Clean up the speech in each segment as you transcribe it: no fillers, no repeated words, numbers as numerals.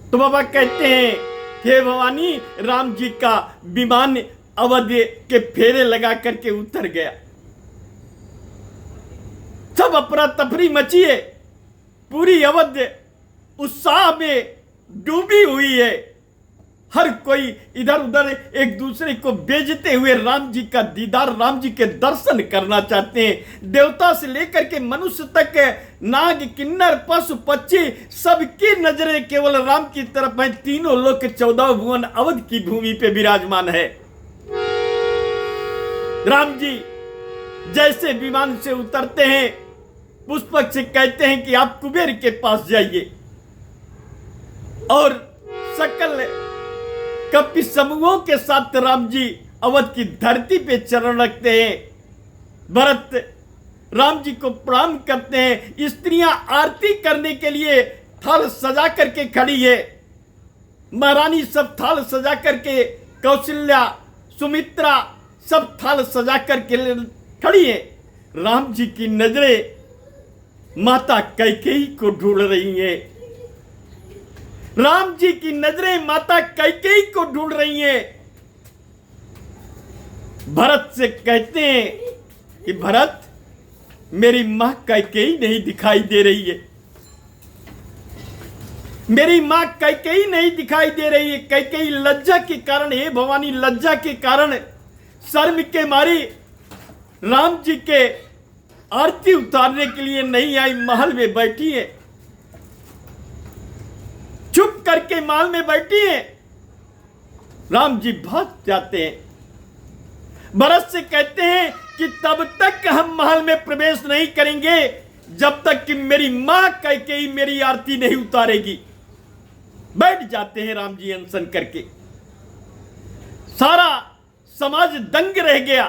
तो बाबा कहते हैं, हे भवानी, राम जी का विमान अवध के फेरे लगा करके उतर गया। सब अफरा तफरी मची है, पूरी अवध उत्साह में डूबी हुई है। हर कोई इधर उधर एक दूसरे को बेचते हुए राम जी का दीदार, राम जी के दर्शन करना चाहते हैं। देवता से लेकर के मनुष्य तक, नाग किन्नर पशु पक्षी, सबकी नजरें केवल राम की तरफ है। तीनों लोक 14 भुवन अवध की भूमि पे विराजमान है। राम जी जैसे विमान से उतरते हैं, पुष्पक से कहते हैं कि आप कुबेर के पास जाइए और सकल कपि समूहों के साथ राम जी अवध की धरती पे चरण रखते हैं। भरत राम जी को प्रणाम करते हैं। स्त्रियां आरती करने के लिए थाल सजा करके खड़ी है। महारानी सब थाल सजा करके, कौशल्या, सुमित्रा सब थाल सजा करके खड़ी है। राम जी की नजरें माता कैकेयी को ढूंढ रही हैं। राम जी की नजरें माता कैकेयी को ढूंढ रही हैं। भरत से कहते हैं कि भरत, मेरी मां कैकेयी नहीं दिखाई दे रही है, मेरी मां कैकेयी नहीं दिखाई दे रही है। कैकेयी लज्जा के कारण, हे भवानी, लज्जा के कारण, शर्म के मारी राम जी के आरती उतारने के लिए नहीं आई, महल में बैठी है, चुप करके महल में बैठी है। राम जी भाग जाते हैं। भरत से कहते हैं कि तब तक हम महल में प्रवेश नहीं करेंगे जब तक कि मेरी मां कैकेयी मेरी आरती नहीं उतारेगी। बैठ जाते हैं राम जी अनशन करके। सारा समाज दंग रह गया।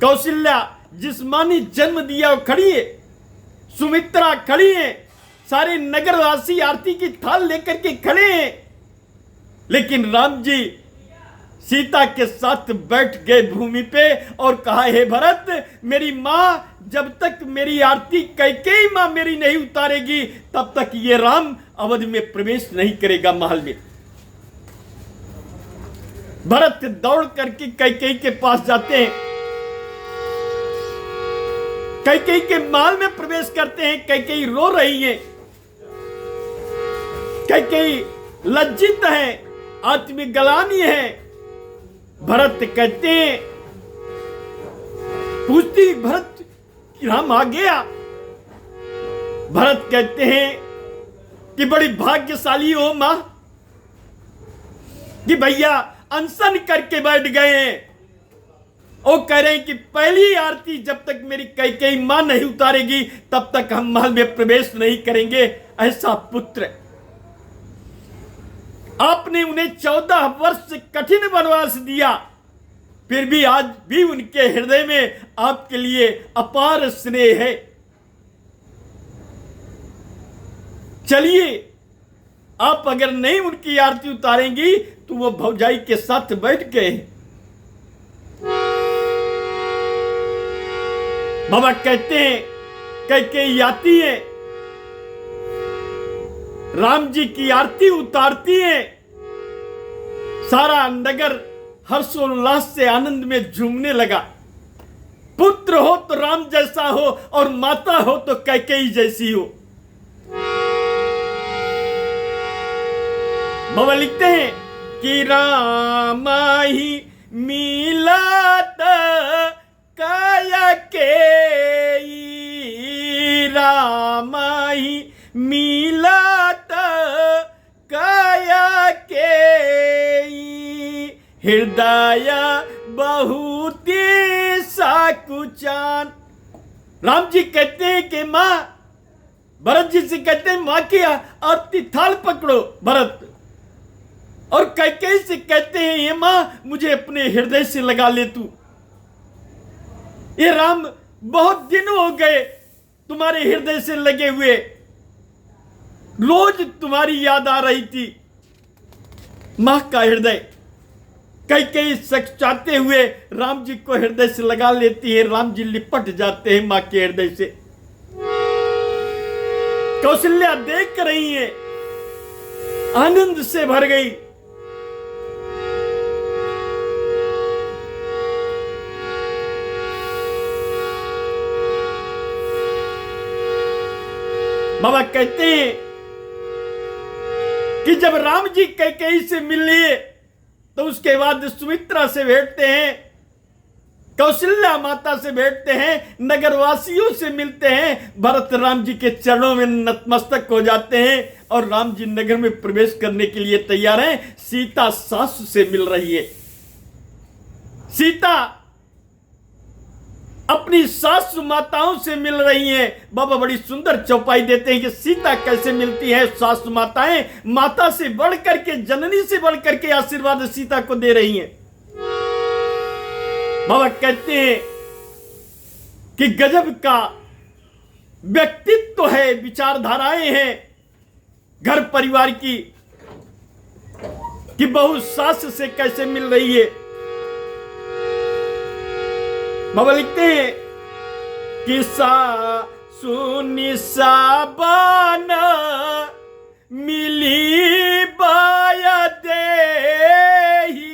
कौशल्या जिस्मानी जन्म दिया वो खड़ी है, सुमित्रा खड़ी है, सारे नगरवासी आरती की थाल लेकर के खड़े हैं। लेकिन राम जी सीता के साथ बैठ गए भूमि पे और कहा, हे भरत, मेरी मां जब तक मेरी आरती कैकेयी मां मेरी नहीं उतारेगी तब तक ये राम अवध में प्रवेश नहीं करेगा महल में। भरत दौड़ करके कैकेयी के पास जाते हैं। कैकेयी के महल में प्रवेश करते हैं। कैकेयी रो रही है। कैकेयी लज्जित है, आत्मग्लानि है। भरत कहते हैं, पूछती, भरत राम आ गया। भरत कहते हैं कि बड़ी भाग्यशाली हो मां कि भैया अनशन करके बैठ गए हैं। वो कह रहे हैं कि पहली आरती जब तक मेरी कैकेयी मां नहीं उतारेगी तब तक हम महल में प्रवेश नहीं करेंगे। ऐसा पुत्र, आपने उन्हें 14 वर्ष कठिन वनवास दिया, फिर भी आज भी उनके हृदय में आपके लिए अपार स्नेह है। चलिए, आप अगर नहीं उनकी आरती उतारेंगी तो वो भौजाई के साथ बैठ गए। बाबा कहते हैं, कैकेयी आती है, राम जी की आरती उतारती है। सारा नगर हर्षोल्लास से आनंद में झूमने लगा। पुत्र हो तो राम जैसा हो और माता हो तो कैकेयी जैसी हो। बाबा लिखते हैं कि राम ही मिलत काया के, राम ही मिलत काया के, हृदय बहुत साकुचान। राम जी कहते हैं कि मां, भरत जी से कहते हैं मां की आरती थाल पकड़ो भरत, और कैकेयी से कहते हैं ये मां मुझे अपने हृदय से लगा ले तू। ये राम बहुत दिन हो गए तुम्हारे हृदय से लगे हुए, रोज तुम्हारी याद आ रही थी। मां का हृदय कैकेयी चाहते हुए राम जी को हृदय से लगा लेती है। राम जी लिपट जाते हैं मां के हृदय से। कौशल्या देख रही है आनंद से भर गई। बाबा कहते हैं कि जब राम जी कैकेयी से मिल लिए तो उसके बाद सुमित्रा से भेंटते हैं, कौशल्या माता से बैठते हैं, नगरवासियों से मिलते हैं, भरत राम जी के चरणों में नतमस्तक हो जाते हैं और राम जी नगर में प्रवेश करने के लिए तैयार हैं। सीता सासू से मिल रही है। सीता अपनी सासू माताओं से मिल रही हैं। बाबा बड़ी सुंदर चौपाई देते हैं कि सीता कैसे मिलती है। सासू माताएं माता से बढ़ करके, जननी से बढ़ करके आशीर्वाद सीता को दे रही हैं। बाबा कहते हैं कि गजब का व्यक्तित्व है, विचारधाराएं हैं घर परिवार की, कि बहू सास से कैसे मिल रही है। बाबा लिखते हैं कि सासु निसाबन मिली बाया देही,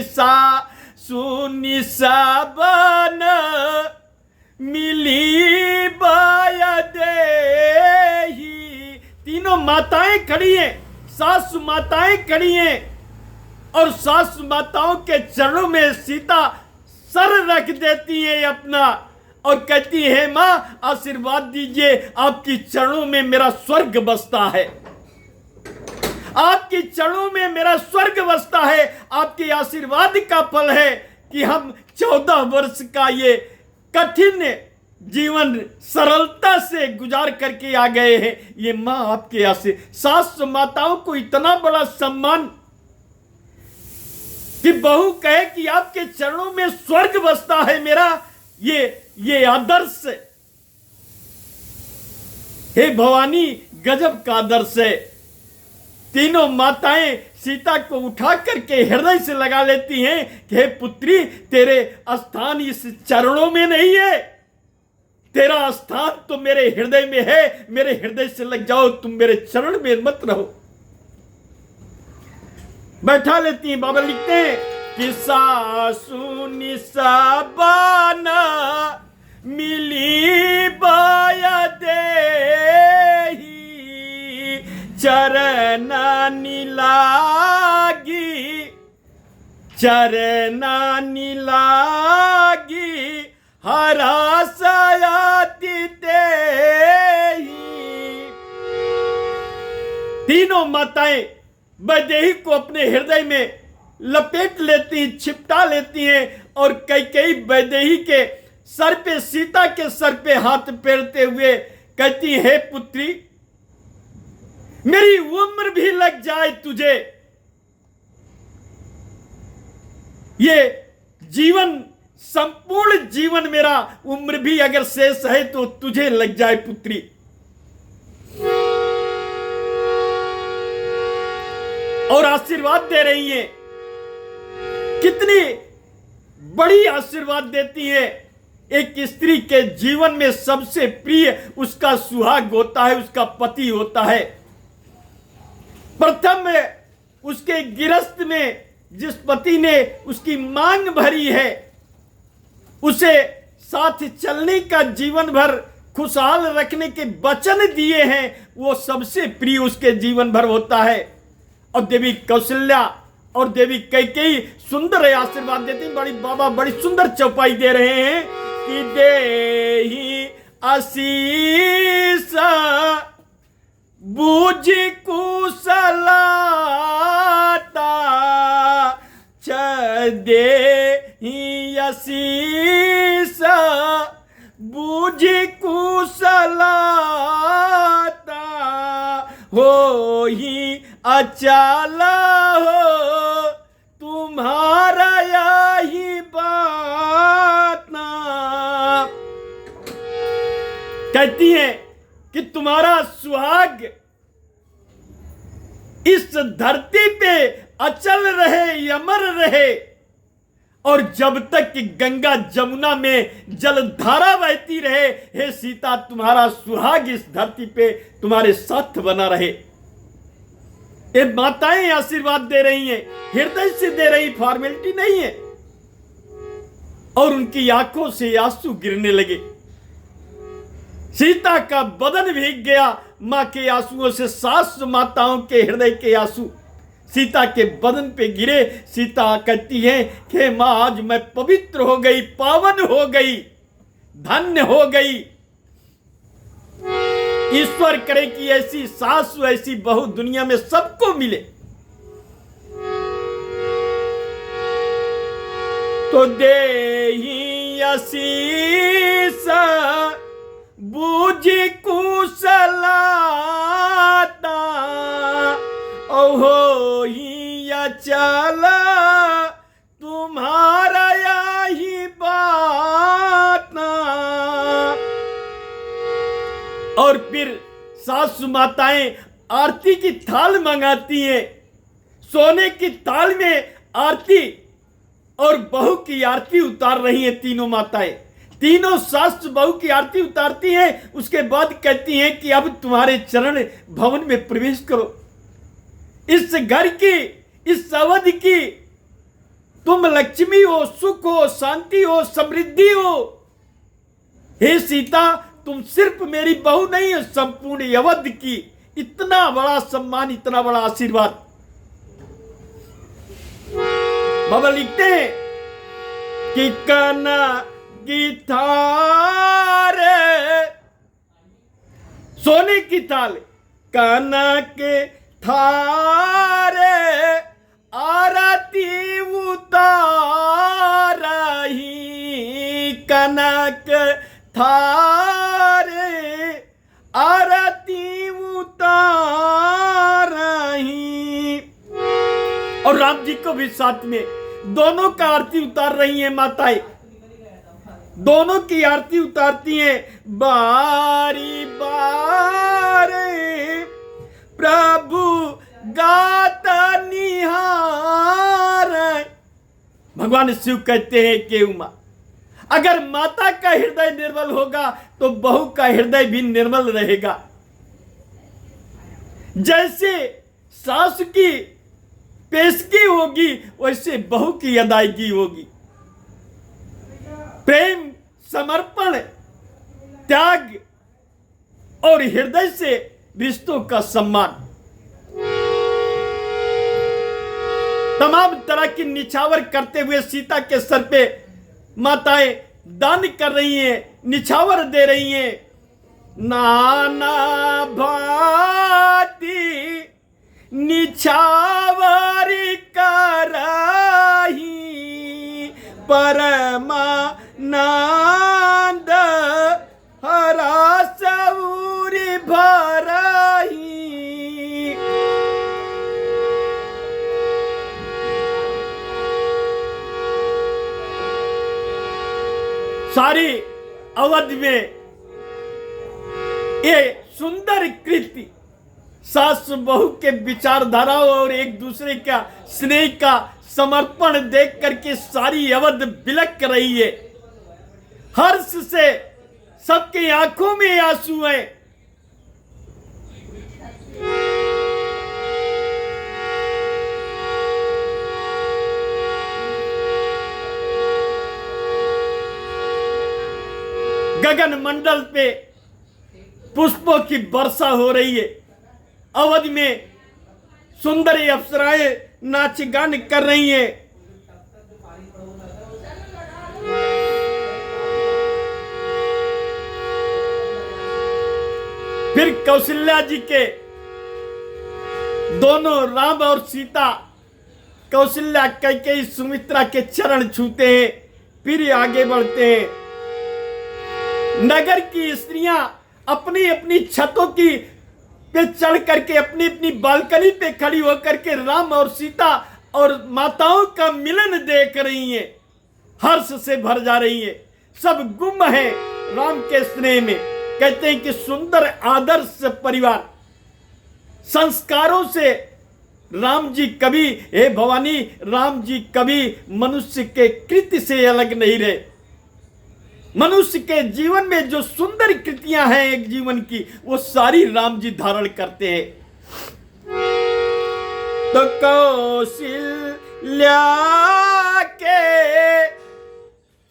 सासु निसाबन मिली बाया देही। तीनों माताएं खड़ी हैं, सासु माताएं खड़ी हैं और सासु माताओं के चरणों में सीता सर रख देती है अपना और कहती है, मां आशीर्वाद दीजिए, आपकी चरणों में मेरा स्वर्ग बसता है, आपकी चरणों में मेरा स्वर्ग बसता है। आपके आशीर्वाद का फल है कि हम 14 वर्ष का ये कठिन जीवन सरलता से गुजार करके आ गए हैं। ये मां आपके आशीर्वाद। सास माताओं को इतना बड़ा सम्मान कि बहू कहे कि आपके चरणों में स्वर्ग बसता है मेरा, ये आदर्श हे भवानी गजब का आदर्श है। तीनों माताएं सीता को उठा करके हृदय से लगा लेती हैं कि हे पुत्री, तेरे स्थान इस चरणों में नहीं है, तेरा स्थान तो मेरे हृदय में है। मेरे हृदय से लग जाओ, तुम मेरे चरण में मत रहो। बैठा लेती हैं। बाबा लिखते हैं कि सासु निसाबन मिली बाया देही, चरनानी लागी, चरनानी लागी, हरासयाति तेही। तीनों माताएं वैदेही को अपने हृदय में लपेट लेती हैं, छिपटा लेती हैं और कैकेयी वैदेही के सर पे, सीता के सर पे हाथ फेरते हुए कहती, हे पुत्री, मेरी उम्र भी लग जाए तुझे, ये जीवन, संपूर्ण जीवन मेरा उम्र भी अगर शेष है तो तुझे लग जाए पुत्री। और आशीर्वाद दे रही है। कितनी बड़ी आशीर्वाद देती है। एक स्त्री के जीवन में सबसे प्रिय उसका सुहाग होता है, उसका पति होता है। प्रथम उसके गिरस्त में जिस पति ने उसकी मांग भरी है, उसे साथ चलने का, जीवन भर खुशहाल रखने के वचन दिए हैं, वो सबसे प्रिय उसके जीवन भर होता है। और देवी कौशल्या और देवी कैकेयी सुंदर आशीर्वाद देती। बड़ी बाबा बड़ी सुंदर चौपाई दे रहे हैं कि देही आशीष बूझी कुशलता, देही आशीष बूझी कुशलता, हो ही अचाला हो तुम्हारा यही बात ना। कहती है कि तुम्हारा सुहाग इस धरती पे अचल रहे, अमर रहे, और जब तक कि गंगा जमुना में जलधारा बहती रहे, हे सीता, तुम्हारा सुहाग इस धरती पे तुम्हारे साथ बना रहे। ये माताएं आशीर्वाद दे रही हैं, हृदय से दे रही, फॉर्मेलिटी नहीं है। और उनकी आंखों से आंसू गिरने लगे। सीता का बदन भीग गया मां के आंसुओं से। सास माताओं के हृदय के आंसू सीता के बदन पे गिरे। सीता कहती है कि मां, आज मैं पवित्र हो गई, पावन हो गई, धन्य हो गई। ईश्वर करे कि ऐसी सास, ऐसी बहू दुनिया में सबको मिले। तो देही आशीष बूझी कुशलाता, ओहो ही चला तुम्हारा यही बात। और फिर सासु माताएं आरती की थाल मंगाती हैं। सोने की थाल में आरती और बहू की आरती उतार रही हैं तीनों माताएं। तीनों सास बहू की आरती उतारती हैं। उसके बाद कहती हैं कि अब तुम्हारे चरण भवन में प्रवेश करो। इस घर की, इस अवधि की तुम लक्ष्मी हो, सुख हो, शांति हो, समृद्धि हो। हे सीता, तुम सिर्फ मेरी बहू नहीं हो, संपूर्ण अवध की। इतना बड़ा सम्मान, इतना बड़ा आशीर्वाद। बाबा लिखते हैं कि काना की थाल, सोने की थाल, काना के थारे आरती उतारही, कनक थारे आरती उतारही। और राम जी को भी साथ में दोनों का आरती उतार रही हैं माताएं। दोनों की आरती उतारती हैं। बारी बारी प्रभु गाता निहार। भगवान शिव कहते हैं कि उमा, अगर माता का हृदय निर्मल होगा तो बहू का हृदय भी निर्मल रहेगा। जैसे सास की पेशगी होगी वैसे बहू की अदायगी होगी। प्रेम, समर्पण, त्याग और हृदय से रिश्तों का सम्मान। तमाम तरह की निछावर करते हुए सीता के सर पे माताएं दान कर रही हैं, निछावर दे रही हैं। नाना भांति निछावरी करही, परमानंद हरा सऊरी भरही। सारी अवध में ये सुंदर कृति सास बहू के विचारधारा और एक दूसरे का स्नेह का समर्पण देख करके सारी अवध बिलक रही है। हर्ष से सबकी आंखों में आंसू है। गगन मंडल पे पुष्पों की वर्षा हो रही है। अवध में सुंदर अप्सराएं नाच गान कर रही हैं। फिर कौशल्या जी के दोनों राम और सीता, कौशल्या कैकेयी सुमित्रा के चरण छूते हैं, फिर आगे बढ़ते हैं। नगर की स्त्रियां अपनी अपनी छतों की पे चढ़ करके अपनी अपनी बालकनी पे खड़ी होकर के राम और सीता और माताओं का मिलन देख रही हैं, हर्ष से भर जा रही हैं। सब गुम है राम के स्नेह में। कहते हैं कि सुंदर आदर्श परिवार संस्कारों से राम जी कभी, हे भवानी, राम जी कभी मनुष्य के कृत्य से अलग नहीं रहे। मनुष्य के जीवन में जो सुंदर कृतियां हैं एक जीवन की, वो सारी राम जी धारण करते हैं। तो कौशल्या के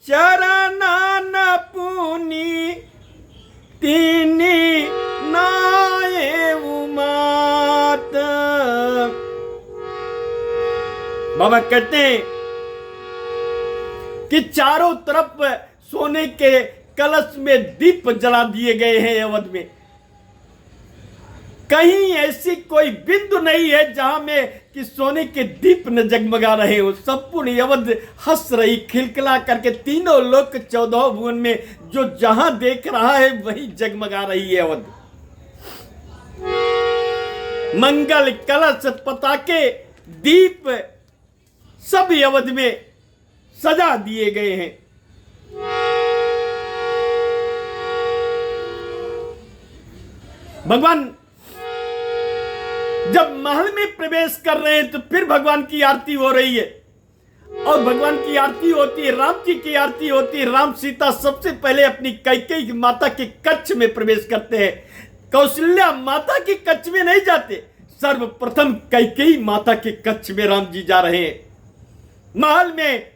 चरणन पुनि तिनी नाये उमात। बाबा कहते हैं कि चारों तरफ सोने के कलश में दीप जला दिए गए हैं अवध में। कहीं ऐसी कोई बिंदु नहीं है जहां में कि सोने के दीप न जगमगा रहे हो। संपूर्ण अवध हंस रही, खिलखिला करके तीनों लोक 14 भुवन में जो जहां देख रहा है वही जगमगा रही है अवध। मंगल कलश पताके दीप सब अवध में सजा दिए गए हैं। भगवान जब महल में प्रवेश कर रहे हैं तो फिर भगवान की आरती हो रही है, और भगवान की आरती होती है, राम जी की आरती होती है। राम सीता सबसे पहले अपनी कैकेयी माता के कक्ष में प्रवेश करते हैं। कौशल्या माता के कक्ष में नहीं जाते, सर्वप्रथम कैकेयी माता के कक्ष में राम जी जा रहे हैं। महल में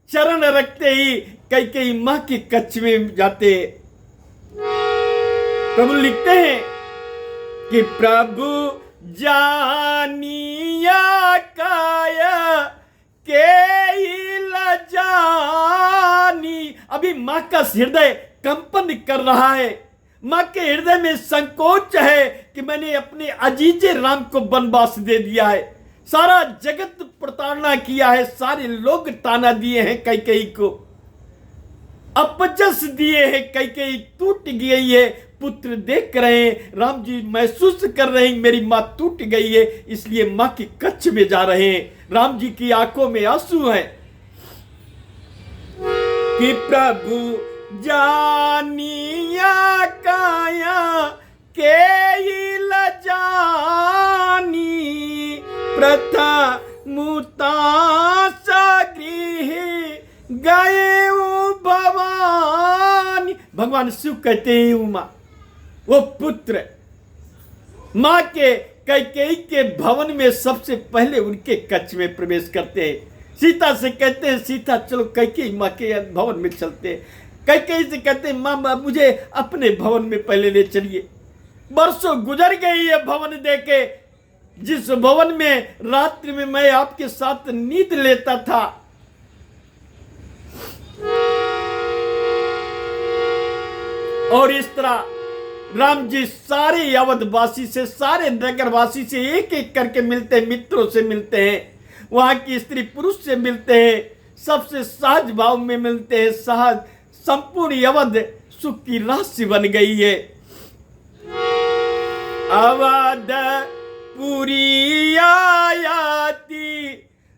चरण रखते ही कैकेयी मां के कक्ष में जाते हैं। प्रभु लिखते हैं कि प्रभु जानिया काया के लजानी। अभी मां का हृदय कंपन कर रहा है। मां के हृदय में संकोच है कि मैंने अपने अजीजे राम को वनवास दे दिया है। सारा जगत प्रताड़ना किया है, सारे लोग ताना दिए हैं कैकेयी को, अपजस दिए हैं। कैकेयी टूट गई है, पुत्र देख रहे हैं, राम जी महसूस कर रहे हैं मेरी मां टूट गई है, इसलिए मां के कक्ष में जा रहे हैं। राम जी की आंखों में आंसू हैं कि प्रभु जानिया काया के लजानी प्रथा मुता सगृह गए भवानी। भगवान शिव कहते हैं उमा वो पुत्र मां के कैकेयी के भवन में सबसे पहले उनके कक्ष में प्रवेश करते हैं। सीता से कहते हैं सीता चलो कैकेयी मां के भवन में चलते हैं। कैकेयी से कहते हैं मां मुझे अपने भवन में पहले ले चलिए। बरसों गुजर गई है भवन देके, जिस भवन में रात्रि में मैं आपके साथ नींद लेता था। और इस तरह राम जी सारे अवधवासी से, सारे नगरवासी से एक एक करके मिलते हैं, मित्रों से मिलते हैं, वहां की स्त्री पुरुष से मिलते हैं, सबसे सहज भाव में मिलते हैं। सहज संपूर्ण अवध सुख की राशि बन गई है। अवध पुरी आयाती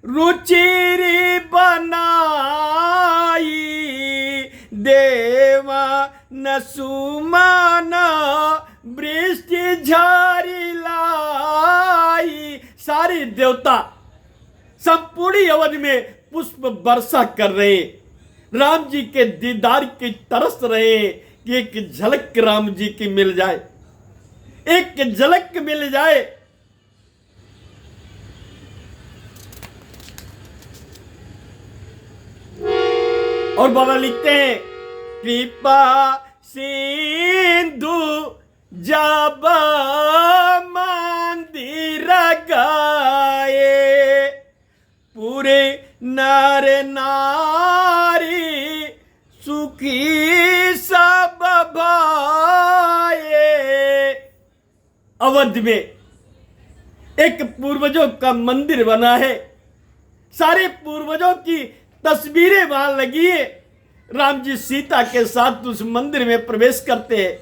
रुचिरी बनाई देवा न सुमाना वृष्टि झारी लाई। सारे देवता संपूर्ण अवध में पुष्प वर्षा कर रहे हैं, राम जी के दीदार की तरस रहे हैं कि एक झलक राम जी की मिल जाए, एक झलक मिल जाए। और बाबा लिखते हैं कृपा सिंधु जब मंदिर गाए पूरे नर नारी सुखी सब भाए। अवध में एक पूर्वजों का मंदिर बना है, सारे पूर्वजों की तस्वीरें वहां लगी है। राम जी सीता के साथ उस मंदिर में प्रवेश करते हैं,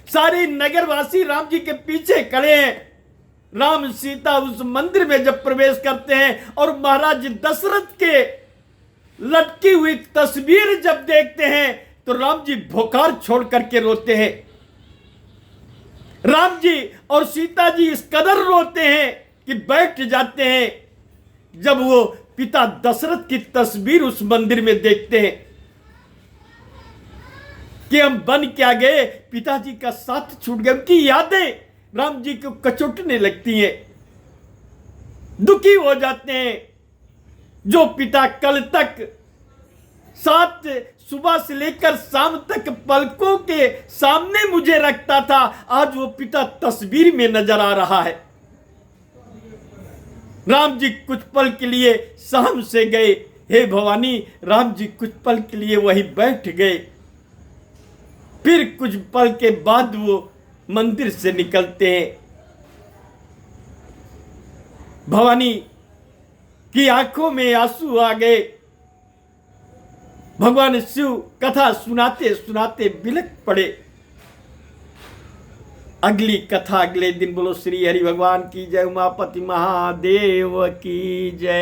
सारे नगरवासी राम जी के पीछे खड़े हैं। राम सीता उस मंदिर में जब प्रवेश करते हैं और महाराज दशरथ के लटकी हुई तस्वीर जब देखते हैं तो राम जी भोकार छोड़ करके रोते हैं। राम जी और सीता जी इस कदर रोते हैं कि बैठ जाते हैं जब वो पिता दशरथ की तस्वीर उस मंदिर में देखते हैं कि हम बन क्या गए, पिताजी का साथ छूट गया। उनकी यादें राम जी को कचोटने लगती हैं। दुखी हो जाते हैं। जो पिता कल तक सात सुबह से लेकर शाम तक पलकों के सामने मुझे रखता था, आज वो पिता तस्वीर में नजर आ रहा है। राम जी कुछ पल के लिए शाम से गए, हे भवानी, राम जी कुछ पल के लिए वहीं बैठ गए। फिर कुछ पल के बाद वो मंदिर से निकलते हैं। भवानी की आंखों में आंसू आ गए। भगवान शिव कथा सुनाते सुनाते बिलख पड़े। अगली कथा अगले दिन। बोलो श्री हरि भगवान की जय, उमापति महादेव की जय।